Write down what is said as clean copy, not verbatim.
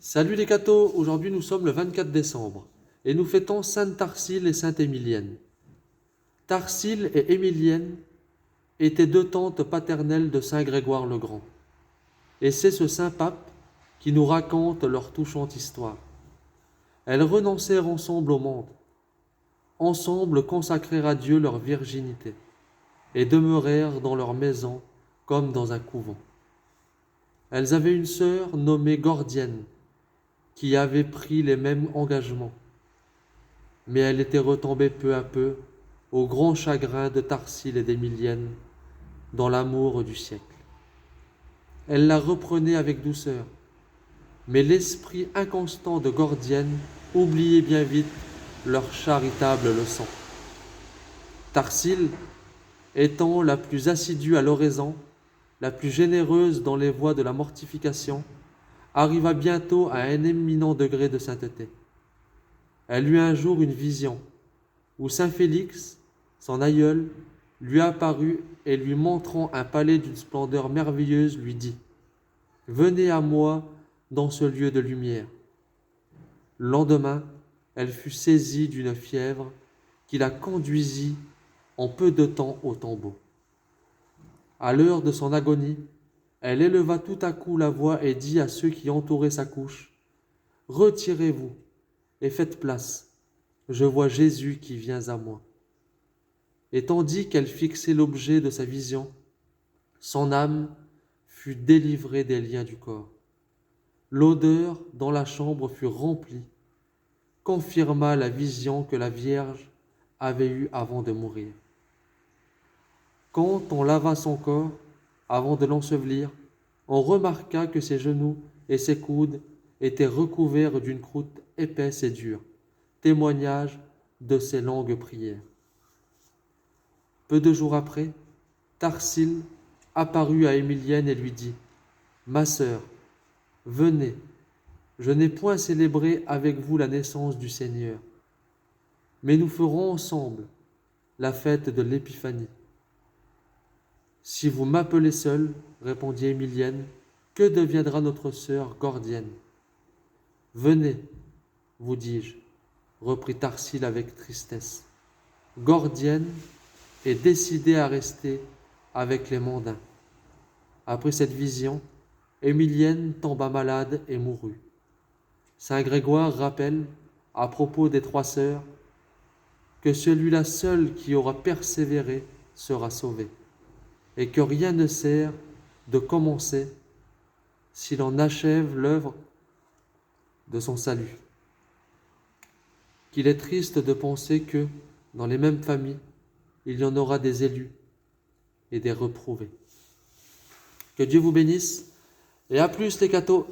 Salut les cathos, aujourd'hui nous sommes le 24 décembre et nous fêtons Sainte Tarsile et Sainte Émilienne. Tarsile et Émilienne étaient deux tantes paternelles de Saint Grégoire le Grand. Et c'est ce saint pape qui nous raconte leur touchante histoire. Elles renoncèrent ensemble au monde, ensemble consacrèrent à Dieu leur virginité et demeurèrent dans leur maison comme dans un couvent. Elles avaient une sœur nommée Gordienne, qui avait pris les mêmes engagements, mais elle était retombée peu à peu au grand chagrin de Tarsile et d'Émilienne dans l'amour du siècle. Elle la reprenait avec douceur, mais l'esprit inconstant de Gordienne oubliait bien vite leur charitable leçon. Tarsile, étant la plus assidue à l'oraison, la plus généreuse dans les voies de la mortification, arriva bientôt à un éminent degré de sainteté. Elle eut un jour une vision où saint Félix, son aïeul, lui apparut et lui montrant un palais d'une splendeur merveilleuse, lui dit « Venez à moi dans ce lieu de lumière. » Le lendemain, elle fut saisie d'une fièvre qui la conduisit en peu de temps au tombeau. À l'heure de son agonie, elle éleva tout à coup la voix et dit à ceux qui entouraient sa couche, « Retirez-vous et faites place, je vois Jésus qui vient à moi. » Et tandis qu'elle fixait l'objet de sa vision, son âme fut délivrée des liens du corps. L'odeur dans la chambre fut remplie, confirma la vision que la Vierge avait eue avant de mourir. Quand on lava son corps, avant de l'ensevelir, on remarqua que ses genoux et ses coudes étaient recouverts d'une croûte épaisse et dure, témoignage de ses longues prières. Peu de jours après, Tarsile apparut à Émilienne et lui dit « Ma sœur, venez, je n'ai point célébré avec vous la naissance du Seigneur, mais nous ferons ensemble la fête de l'Épiphanie. » « Si vous m'appelez seule, répondit Émilienne, que deviendra notre sœur Gordienne ? Venez, vous dis-je, reprit Tarsile avec tristesse. Gordienne est décidée à rester avec les mondains. Après cette vision, Émilienne tomba malade et mourut. Saint Grégoire rappelle, à propos des trois sœurs, que celui-là seul qui aura persévéré sera sauvé, et que rien ne sert de commencer si l'on achève l'œuvre de son salut. Qu'il est triste de penser que, dans les mêmes familles, il y en aura des élus et des reprouvés. Que Dieu vous bénisse, et à plus les cathos.